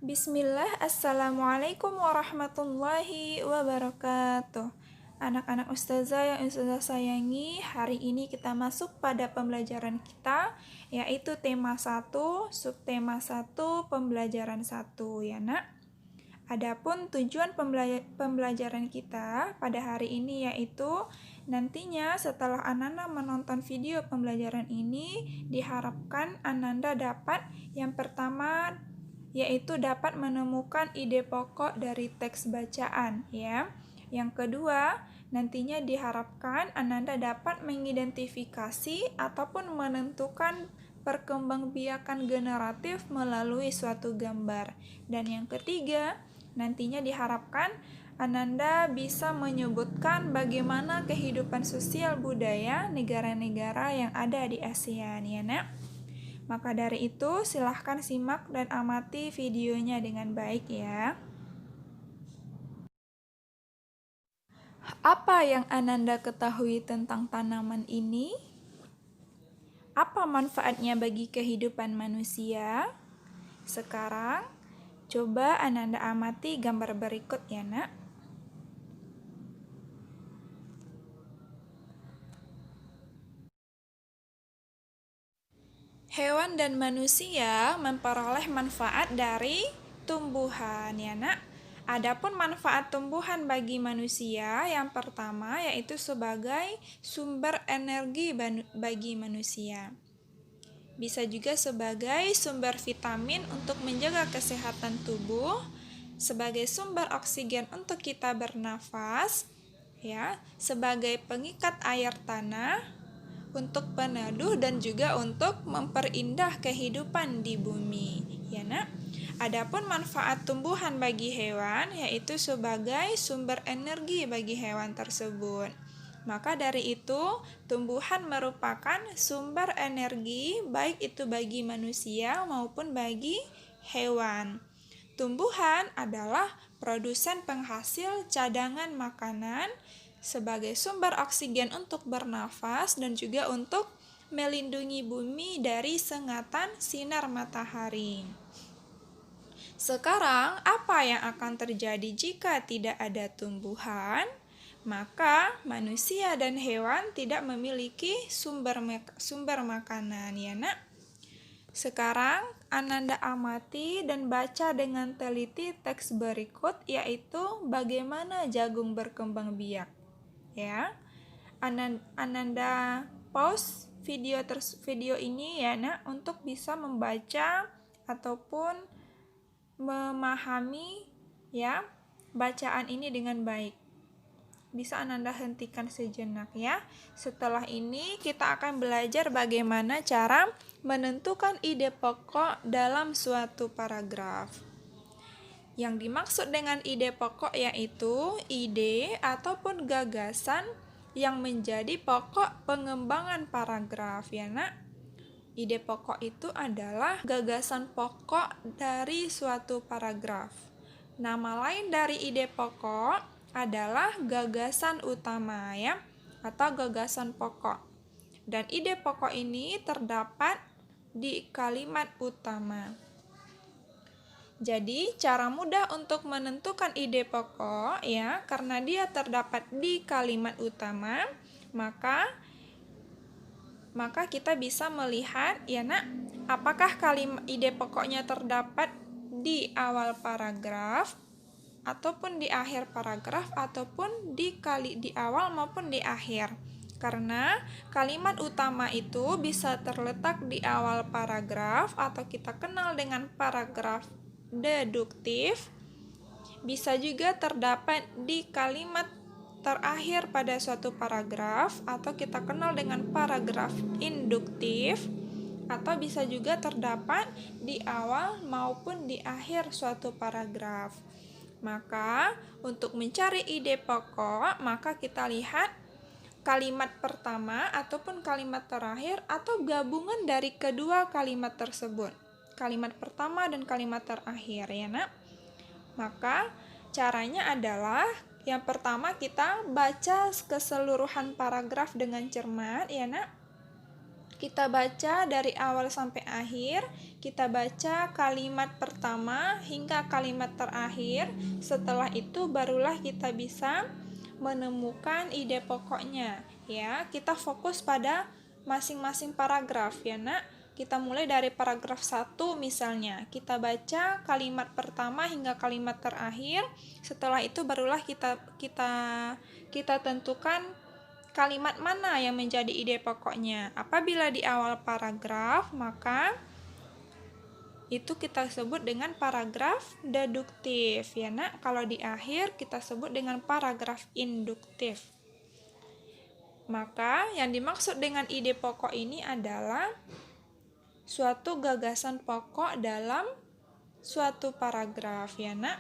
Bismillah, Assalamualaikum warahmatullahi wabarakatuh. Anak-anak ustazah yang ustazah sayangi, hari ini kita masuk pada pembelajaran kita, yaitu tema 1, subtema 1, pembelajaran 1, ya nak. Adapun tujuan pembelajaran kita pada hari ini yaitu nantinya setelah Ananda menonton video pembelajaran ini, diharapkan Ananda dapat yang pertama yaitu dapat menemukan ide pokok dari teks bacaan ya. Yang kedua, nantinya diharapkan Ananda dapat mengidentifikasi ataupun menentukan perkembangbiakan generatif melalui suatu gambar. Dan yang ketiga, nantinya diharapkan Ananda bisa menyebutkan bagaimana kehidupan sosial budaya negara-negara yang ada di ASEAN ya nak. Maka dari itu silahkan simak dan amati videonya dengan baik ya. Apa yang Ananda ketahui tentang tanaman ini? Apa manfaatnya bagi kehidupan manusia? Sekarang, coba Ananda amati gambar berikut ya nak. Hewan dan manusia memperoleh manfaat dari tumbuhan ya nak. Adapun manfaat tumbuhan bagi manusia yang pertama yaitu sebagai sumber energi bagi manusia. Bisa juga sebagai sumber vitamin untuk menjaga kesehatan tubuh, sebagai sumber oksigen untuk kita bernafas, ya, sebagai pengikat air tanah, untuk peneduh dan juga untuk memperindah kehidupan di bumi, ya nak. Adapun manfaat tumbuhan bagi hewan yaitu sebagai sumber energi bagi hewan tersebut. Maka dari itu, tumbuhan merupakan sumber energi baik itu bagi manusia maupun bagi hewan. Tumbuhan adalah produsen penghasil cadangan makanan sebagai sumber oksigen untuk bernafas dan juga untuk melindungi bumi dari sengatan sinar matahari. Sekarang, apa yang akan terjadi jika tidak ada tumbuhan? Maka manusia dan hewan tidak memiliki sumber makanan, ya nak. Sekarang Ananda amati dan baca dengan teliti teks berikut, yaitu bagaimana jagung berkembang biak. Ya, Ananda pause video ini ya nak untuk bisa membaca ataupun memahami ya bacaan ini dengan baik. Bisa Ananda hentikan sejenak ya. Setelah ini kita akan belajar bagaimana cara menentukan ide pokok dalam suatu paragraf. Yang dimaksud dengan ide pokok yaitu ide ataupun gagasan yang menjadi pokok pengembangan paragraf ya nak. Ide pokok itu adalah gagasan pokok dari suatu paragraf. Nama lain dari ide pokok adalah gagasan utama ya, atau gagasan pokok. Dan ide pokok ini terdapat di kalimat utama. Jadi, cara mudah untuk menentukan ide pokok ya, karena dia terdapat di kalimat utama, maka kita bisa melihat ya nak, apakah kalimat ide pokoknya terdapat di awal paragraf ataupun di akhir paragraf ataupun di awal maupun di akhir. Karena kalimat utama itu bisa terletak di awal paragraf atau kita kenal dengan paragraf deduktif. Bisa juga terdapat di kalimat terakhir pada suatu paragraf atau kita kenal dengan paragraf induktif, atau bisa juga terdapat di awal maupun di akhir suatu paragraf. Maka untuk mencari ide pokok, maka kita lihat kalimat pertama ataupun kalimat terakhir atau gabungan dari kedua kalimat tersebut. Kalimat pertama dan kalimat terakhir ya nak. Maka caranya adalah yang pertama kita baca keseluruhan paragraf dengan cermat ya nak. Kita baca dari awal sampai akhir, kita baca kalimat pertama hingga kalimat terakhir. Setelah itu barulah kita bisa menemukan ide pokoknya. Ya, kita fokus pada masing-masing paragraf ya, Nak. Kita mulai dari paragraf 1 misalnya. Kita baca kalimat pertama hingga kalimat terakhir. Setelah itu barulah kita tentukan kalimat mana yang menjadi ide pokoknya. Apabila di awal paragraf, maka itu kita sebut dengan paragraf deduktif ya, Nak. Kalau di akhir kita sebut dengan paragraf induktif. Maka yang dimaksud dengan ide pokok ini adalah suatu gagasan pokok dalam suatu paragraf ya, Nak.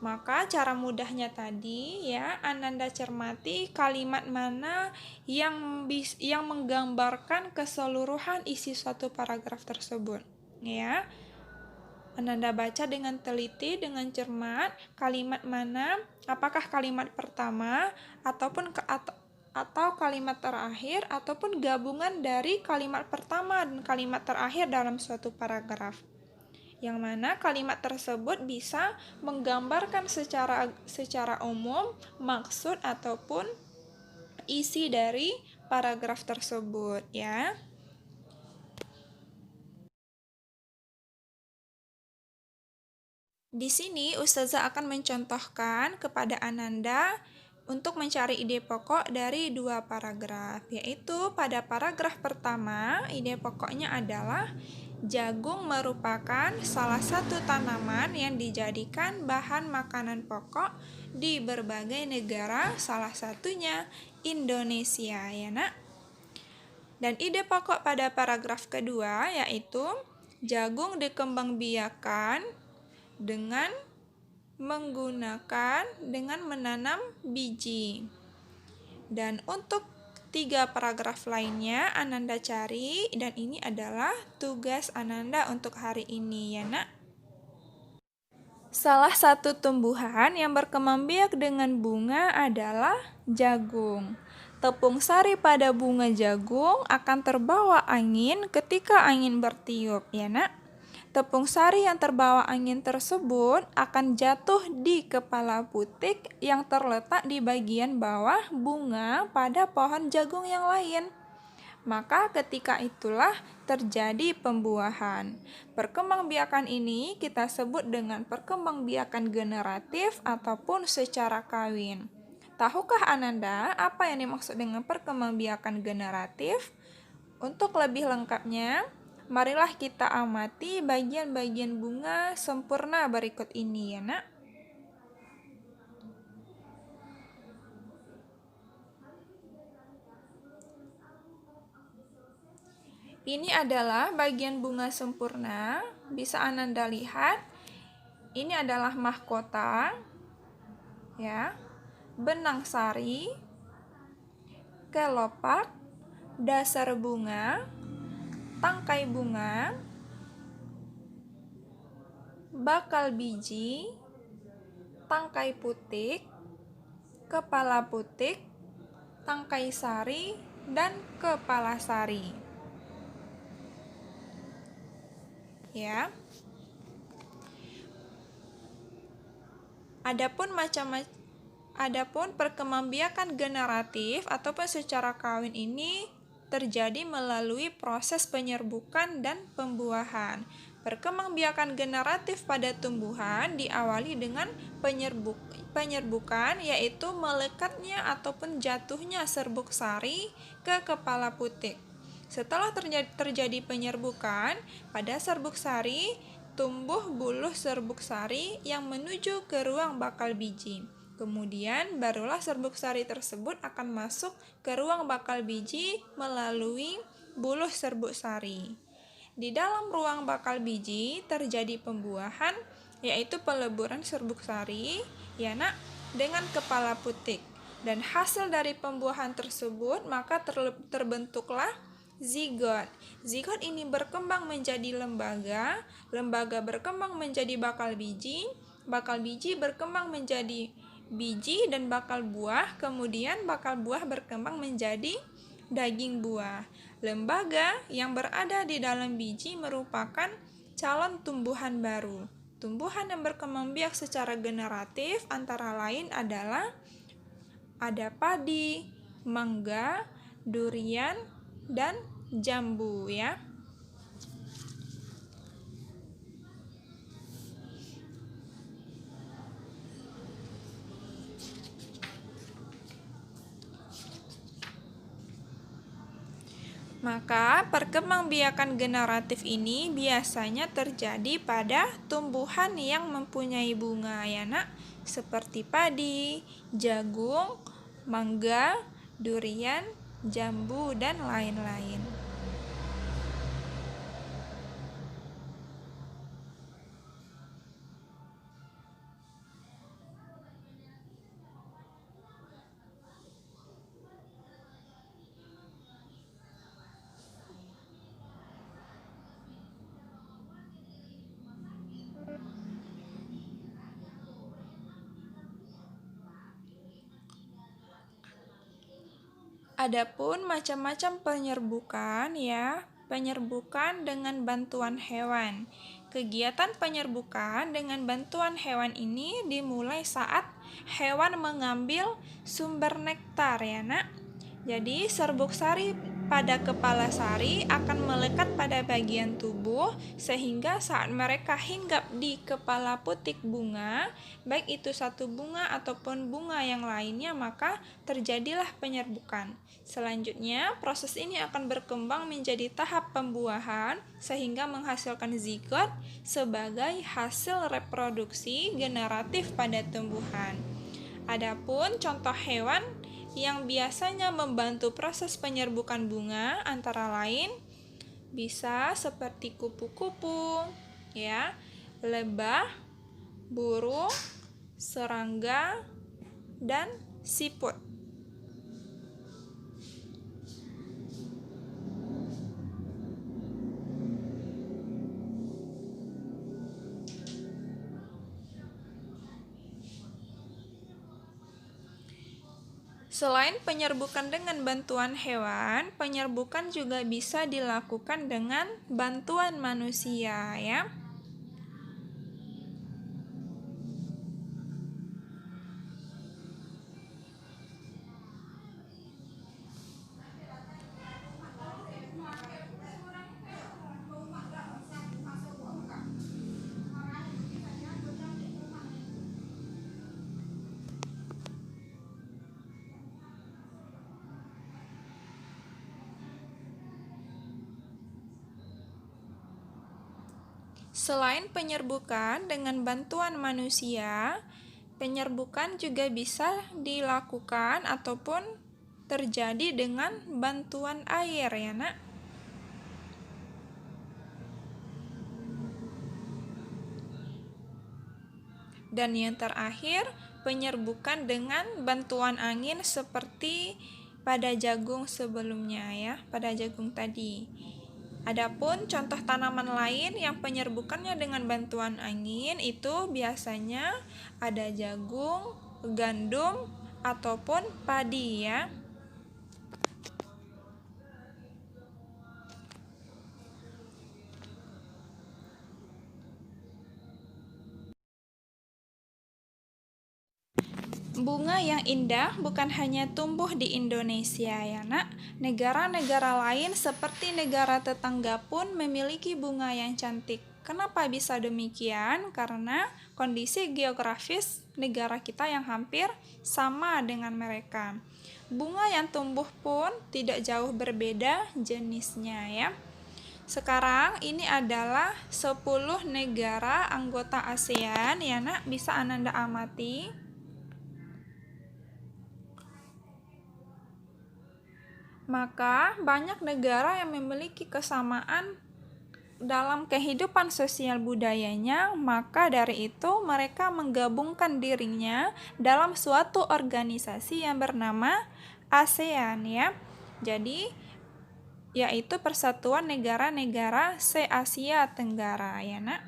Maka cara mudahnya tadi ya, Ananda cermati kalimat mana yang menggambarkan keseluruhan isi suatu paragraf tersebut. Ya. Ananda baca dengan teliti, dengan cermat, kalimat mana, apakah kalimat pertama atau kalimat terakhir ataupun gabungan dari kalimat pertama dan kalimat terakhir dalam suatu paragraf. Yang mana kalimat tersebut bisa menggambarkan secara umum maksud ataupun isi dari paragraf tersebut ya. Di sini Ustazah akan mencontohkan kepada Ananda untuk mencari ide pokok dari 2 paragraf, yaitu pada paragraf pertama ide pokoknya adalah jagung merupakan salah satu tanaman yang dijadikan bahan makanan pokok di berbagai negara, salah satunya Indonesia ya, Nak. Dan ide pokok pada paragraf kedua yaitu jagung dikembangbiakan dengan menanam biji. Dan untuk 3 paragraf lainnya Ananda cari, dan ini adalah tugas Ananda untuk hari ini ya, Nak. Salah satu tumbuhan yang berkembang biak dengan bunga adalah jagung. Tepung sari pada bunga jagung akan terbawa angin ketika angin bertiup ya, Nak. Tepung sari yang terbawa angin tersebut akan jatuh di kepala putik yang terletak di bagian bawah bunga pada pohon jagung yang lain. Maka ketika itulah terjadi pembuahan. Perkembangbiakan ini kita sebut dengan perkembangbiakan generatif ataupun secara kawin. Tahukah Ananda apa yang dimaksud dengan perkembangbiakan generatif? Untuk lebih lengkapnya, marilah kita amati bagian-bagian bunga sempurna berikut ini ya, Nak. Ini adalah bagian bunga sempurna, bisa Ananda lihat. Ini adalah mahkota ya, benang sari, kelopak, dasar bunga, tangkai bunga, bakal biji, tangkai putik, kepala putik, tangkai sari, dan kepala sari. Ya. Adapun perkembangbiakan generatif ataupun secara kawin ini terjadi melalui proses penyerbukan dan pembuahan. Perkembangbiakan generatif pada tumbuhan diawali dengan penyerbukan, yaitu melekatnya ataupun jatuhnya serbuk sari ke kepala putik. Setelah terjadi penyerbukan, pada serbuk sari tumbuh buluh serbuk sari yang menuju ke ruang bakal biji. Kemudian barulah serbuk sari tersebut akan masuk ke ruang bakal biji melalui buluh serbuk sari. Di dalam ruang bakal biji terjadi pembuahan, yaitu peleburan serbuk sari, ya, Nak, dengan kepala putik. Dan hasil dari pembuahan tersebut maka terbentuklah zigot. Zigot ini berkembang menjadi lembaga, lembaga berkembang menjadi bakal biji berkembang menjadi biji dan bakal buah, kemudian bakal buah berkembang menjadi daging buah. Lembaga yang berada di dalam biji merupakan calon tumbuhan baru. Tumbuhan yang berkembang biak secara generatif antara lain adalah ada padi, mangga, durian, dan jambu ya. Maka, perkembangbiakan generatif ini biasanya terjadi pada tumbuhan yang mempunyai bunga ya nak, seperti padi, jagung, mangga, durian, jambu, dan lain-lain. Adapun macam-macam penyerbukan ya, penyerbukan dengan bantuan hewan. Kegiatan penyerbukan dengan bantuan hewan ini dimulai saat hewan mengambil sumber nektar ya nak. Jadi serbuk sari pada kepala sari akan melekat pada bagian tubuh sehingga saat mereka hinggap di kepala putik bunga, baik itu satu bunga ataupun bunga yang lainnya, maka terjadilah penyerbukan. Selanjutnya, proses ini akan berkembang menjadi tahap pembuahan sehingga menghasilkan zigot sebagai hasil reproduksi generatif pada tumbuhan. Adapun contoh hewan yang biasanya membantu proses penyerbukan bunga antara lain bisa seperti kupu-kupu, ya, lebah, burung, serangga, dan siput. Selain penyerbukan dengan bantuan hewan, penyerbukan juga bisa dilakukan dengan bantuan manusia, ya. Selain penyerbukan dengan bantuan manusia, penyerbukan juga bisa dilakukan ataupun terjadi dengan bantuan air ya nak. Dan yang terakhir, penyerbukan dengan bantuan angin seperti pada jagung sebelumnya ya, pada jagung tadi. Adapun contoh tanaman lain yang penyerbukannya dengan bantuan angin itu biasanya ada jagung, gandum, ataupun padi ya. Bunga yang indah bukan hanya tumbuh di Indonesia ya nak. Negara-negara lain seperti negara tetangga pun memiliki bunga yang cantik. Kenapa bisa demikian? Karena kondisi geografis negara kita yang hampir sama dengan mereka. Bunga yang tumbuh pun tidak jauh berbeda jenisnya ya. Sekarang ini adalah 10 negara anggota ASEAN ya nak, bisa Ananda amati. Maka banyak negara yang memiliki kesamaan dalam kehidupan sosial budayanya, maka dari itu mereka menggabungkan dirinya dalam suatu organisasi yang bernama ASEAN ya. Jadi yaitu Persatuan Negara-Negara se-Asia Tenggara ya nak.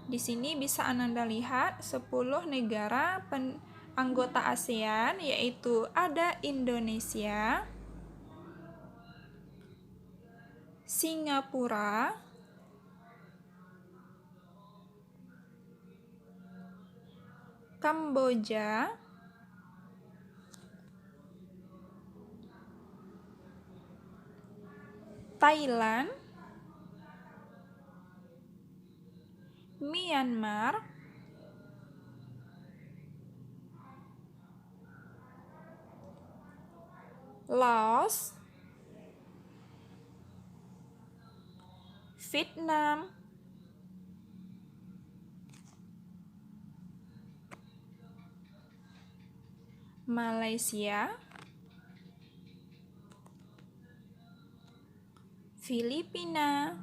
Di sini bisa Ananda lihat 10 negara anggota ASEAN, yaitu ada Indonesia, Singapura, Kamboja, Thailand, Myanmar, Laos, Vietnam, Malaysia, Filipina,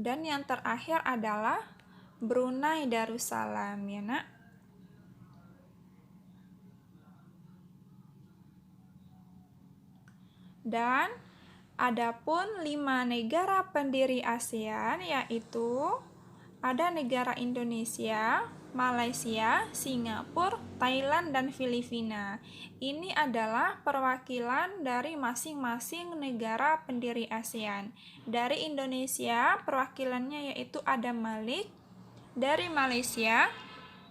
dan yang terakhir adalah Brunei Darussalam, ya nak. Dan adapun 5 negara pendiri ASEAN yaitu ada negara Indonesia, Malaysia, Singapura, Thailand, dan Filipina. Ini adalah perwakilan dari masing-masing negara pendiri ASEAN. Dari Indonesia, perwakilannya yaitu Adam Malik. Dari Malaysia,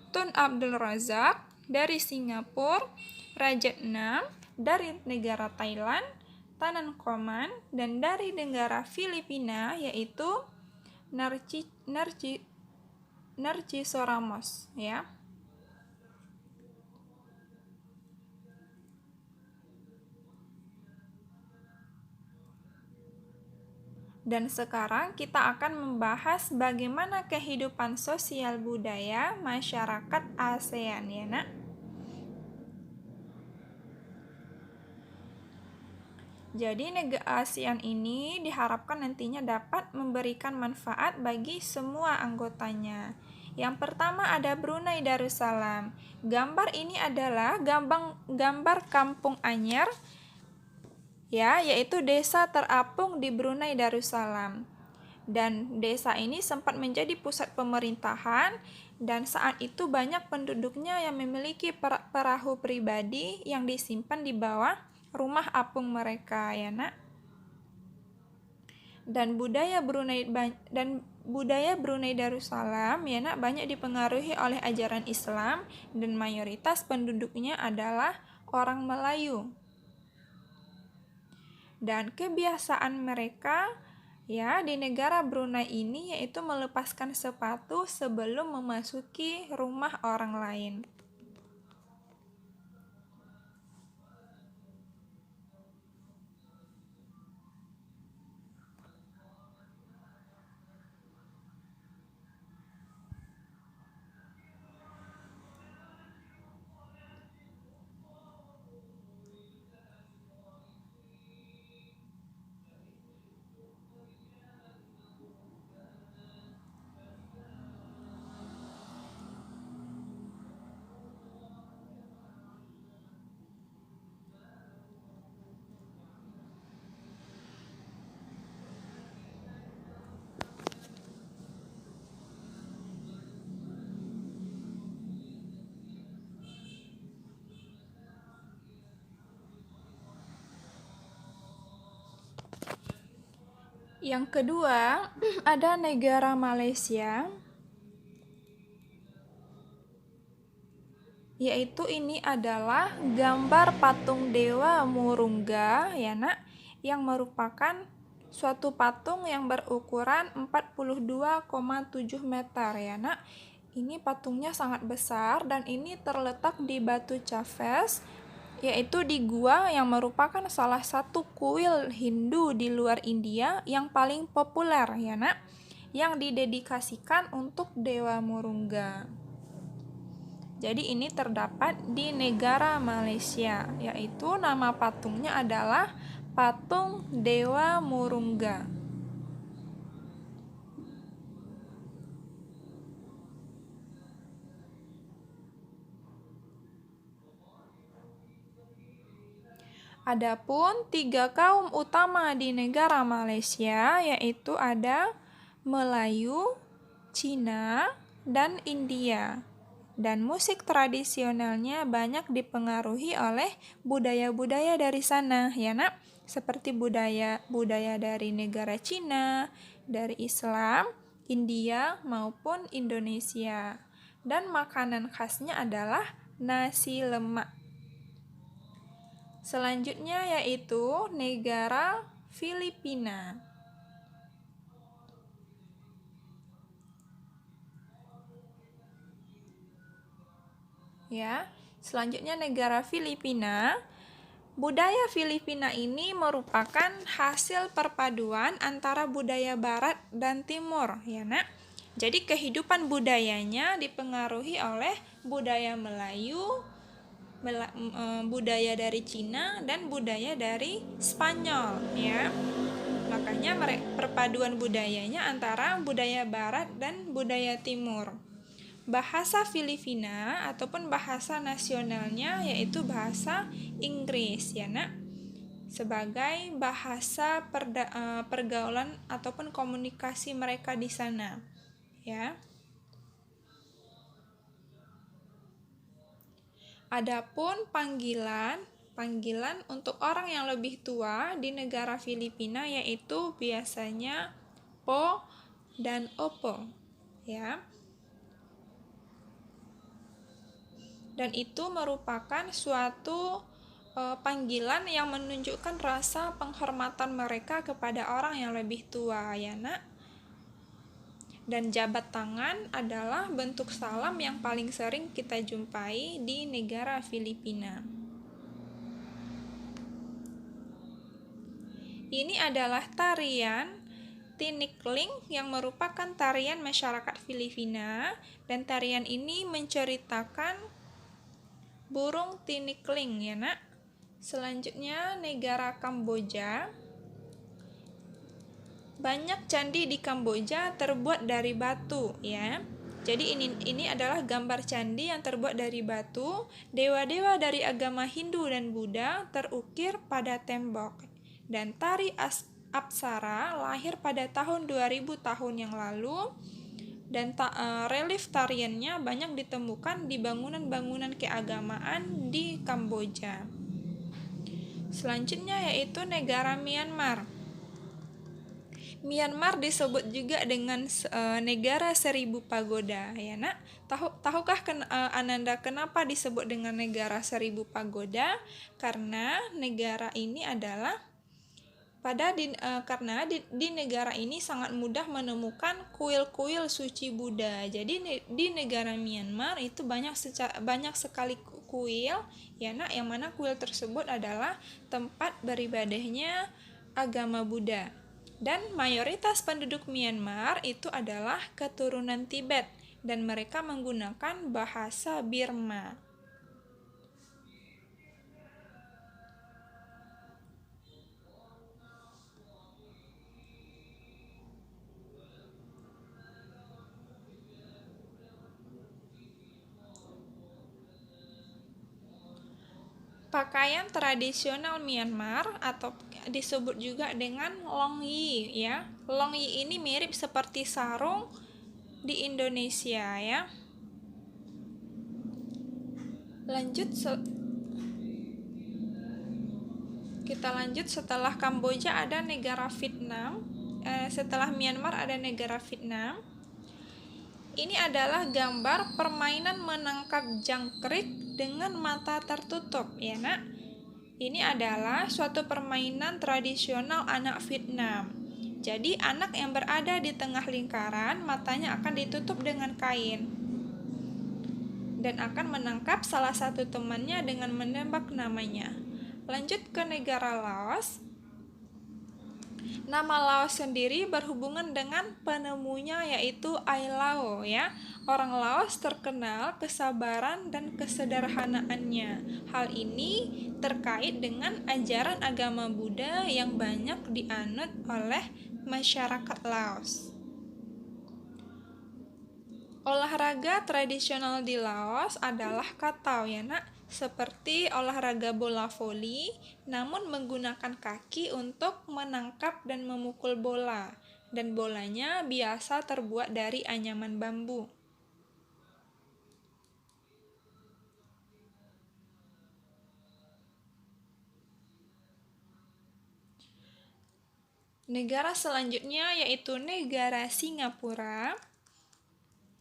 Tun Abdul Razak. Dari Singapura, Rajatnam. Dari negara Thailand, Tanan Koman. Dan dari negara Filipina yaitu Narciso Ramos, ya. Dan sekarang kita akan membahas bagaimana kehidupan sosial budaya masyarakat ASEAN, ya nak. Jadi negara ASEAN ini diharapkan nantinya dapat memberikan manfaat bagi semua anggotanya. Yang pertama ada Brunei Darussalam. Gambar ini adalah gambar Kampung Anyar, ya, yaitu desa terapung di Brunei Darussalam. Dan desa ini sempat menjadi pusat pemerintahan dan saat itu banyak penduduknya yang memiliki perahu pribadi yang disimpan di bawah rumah apung mereka, ya nak. Dan budaya Brunei Darussalam, ya nak, banyak dipengaruhi oleh ajaran Islam dan mayoritas penduduknya adalah orang Melayu. Dan kebiasaan mereka, ya, di negara Brunei ini yaitu melepaskan sepatu sebelum memasuki rumah orang lain. Yang kedua, ada negara Malaysia, yaitu ini adalah gambar patung Dewa Murungga, ya nak, yang merupakan suatu patung yang berukuran 42,7 meter, ya nak. Ini patungnya sangat besar dan ini terletak di Batu Chaves, yaitu di gua yang merupakan salah satu kuil Hindu di luar India yang paling populer, ya nak, yang didedikasikan untuk Dewa Murungga. Jadi ini terdapat di negara Malaysia, yaitu nama patungnya adalah Patung Dewa Murungga. Adapun 3 kaum utama di negara Malaysia yaitu ada Melayu, Cina, dan India. Dan musik tradisionalnya banyak dipengaruhi oleh budaya-budaya dari sana, ya nak. seperti budaya dari negara Cina, dari Islam, India maupun Indonesia. Dan makanan khasnya adalah nasi lemak. Selanjutnya yaitu negara Filipina. Ya, selanjutnya negara Filipina. Budaya Filipina ini merupakan hasil perpaduan antara budaya barat dan timur, ya Nak. Jadi kehidupan budayanya dipengaruhi oleh budaya Melayu, budaya dari Cina dan budaya dari Spanyol, ya. Makanya perpaduan budayanya antara budaya barat dan budaya timur. Bahasa Filipina ataupun bahasa nasionalnya yaitu bahasa Inggris, ya Nak, sebagai bahasa pergaulan ataupun komunikasi mereka di sana, ya. Adapun panggilan untuk orang yang lebih tua di negara Filipina yaitu biasanya po dan opo, ya. Dan itu merupakan suatu panggilan yang menunjukkan rasa penghormatan mereka kepada orang yang lebih tua, ya Nak. Dan jabat tangan adalah bentuk salam yang paling sering kita jumpai di negara Filipina. Ini adalah tarian tinikling yang merupakan tarian masyarakat Filipina, dan tarian ini menceritakan burung tinikling, ya Nak. Selanjutnya negara Kamboja. Banyak candi di Kamboja terbuat dari batu, ya. Jadi ini adalah gambar candi yang terbuat dari batu. Dewa-dewa dari agama Hindu dan Buddha terukir pada tembok. Dan tari Apsara lahir pada tahun 2000 tahun yang lalu. Dan relief tariannya banyak ditemukan di bangunan-bangunan keagamaan di Kamboja. Selanjutnya yaitu negara Myanmar. Myanmar disebut juga dengan negara 1000 pagoda, ya Nak. Tahukah Ananda kenapa disebut dengan negara 1000 pagoda? Karena negara ini adalah karena di negara ini sangat mudah menemukan kuil-kuil suci Buddha. Jadi di negara Myanmar itu banyak sekali kuil, ya Nak, yang mana kuil tersebut adalah tempat beribadahnya agama Buddha. Dan mayoritas penduduk Myanmar itu adalah keturunan Tibet dan mereka menggunakan bahasa Burma. Pakaian tradisional Myanmar atau disebut juga dengan longyi, ya. Longyi ini mirip seperti sarung di Indonesia, ya. Kita lanjut setelah Kamboja ada negara Vietnam. Setelah Myanmar ada negara Vietnam. Ini adalah gambar permainan menangkap jangkrik dengan mata tertutup, ya Nak. Ini adalah suatu permainan tradisional anak Vietnam. Jadi anak yang berada di tengah lingkaran, matanya akan ditutup dengan kain dan akan menangkap salah satu temannya dengan menembak namanya. Lanjut ke negara Laos. Nama Laos sendiri berhubungan dengan penemunya yaitu Ai Lao, ya. Orang Laos terkenal kesabaran dan kesederhanaannya. Hal ini terkait dengan ajaran agama Buddha yang banyak dianut oleh masyarakat Laos. Olahraga tradisional di Laos adalah katau, ya Nak. Seperti olahraga bola voli, namun menggunakan kaki untuk menangkap dan memukul bola, dan bolanya biasa terbuat dari anyaman bambu. Negara selanjutnya yaitu negara Singapura.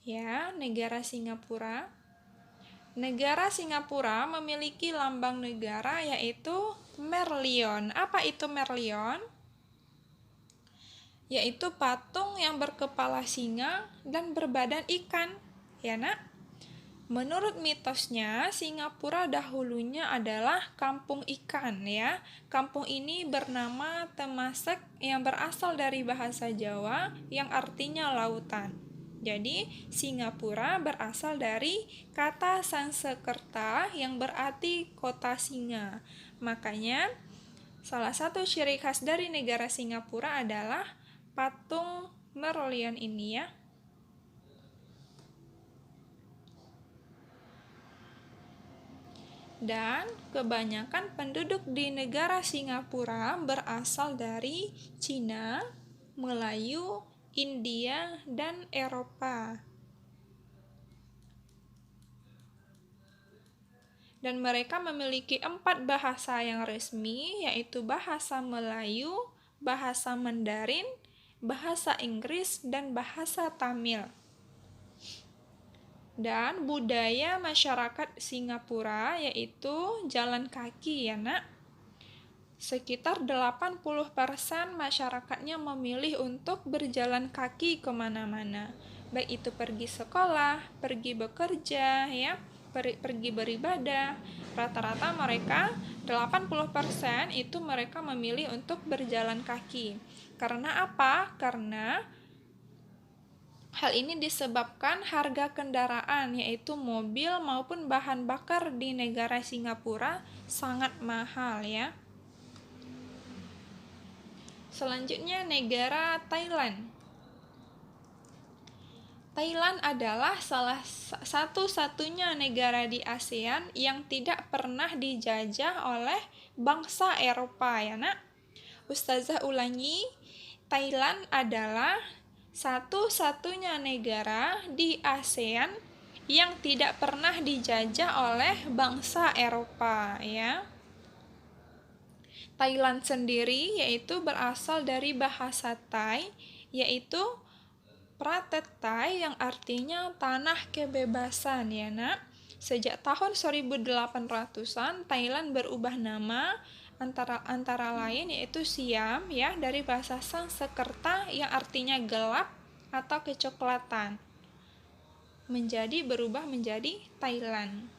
Ya, negara Singapura. Negara Singapura memiliki lambang negara yaitu Merlion. Apa itu Merlion? Yaitu patung yang berkepala singa dan berbadan ikan. Ya, Nak? Menurut mitosnya, Singapura dahulunya adalah kampung ikan ya. Kampung ini bernama Temasek yang berasal dari bahasa Jawa yang artinya lautan. Jadi, Singapura berasal dari kata Sanskerta yang berarti kota singa. Makanya, salah satu ciri khas dari negara Singapura adalah patung Merlion ini ya. Dan kebanyakan penduduk di negara Singapura berasal dari Cina, Melayu, India, dan Eropa. Dan mereka memiliki 4 bahasa yang resmi, yaitu bahasa Melayu, bahasa Mandarin, bahasa Inggris, dan bahasa Tamil. Dan budaya masyarakat Singapura yaitu jalan kaki ya Nak. Sekitar 80% masyarakatnya memilih untuk berjalan kaki kemana-mana. Baik itu pergi sekolah, pergi bekerja, ya, pergi beribadah. Rata-rata mereka 80% itu mereka memilih untuk berjalan kaki. Karena apa? Karena hal ini disebabkan harga kendaraan, yaitu mobil maupun bahan bakar di negara Singapura sangat mahal ya. Selanjutnya negara Thailand. Thailand adalah salah satu-satunya negara di ASEAN yang tidak pernah dijajah oleh bangsa Eropa ya Nak. Ustazah ulangi, Thailand adalah satu-satunya negara di ASEAN yang tidak pernah dijajah oleh bangsa Eropa ya. Thailand sendiri yaitu berasal dari bahasa Thai yaitu Pratet Thai yang artinya tanah kebebasan ya Nak. Sejak tahun 1800-an Thailand berubah nama antara lain yaitu Siam ya dari bahasa Sanskerta yang artinya gelap atau kecoklatan berubah menjadi Thailand.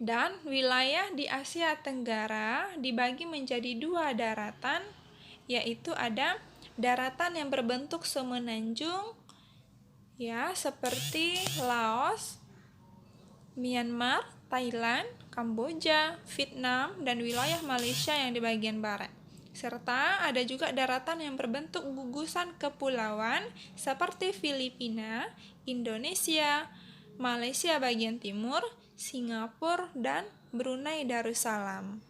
Dan wilayah di Asia Tenggara dibagi menjadi 2 daratan, yaitu ada daratan yang berbentuk semenanjung ya seperti Laos, Myanmar, Thailand, Kamboja, Vietnam, dan wilayah Malaysia yang di bagian barat. Serta ada juga daratan yang berbentuk gugusan kepulauan seperti Filipina, Indonesia, Malaysia bagian timur, Singapura, dan Brunei Darussalam.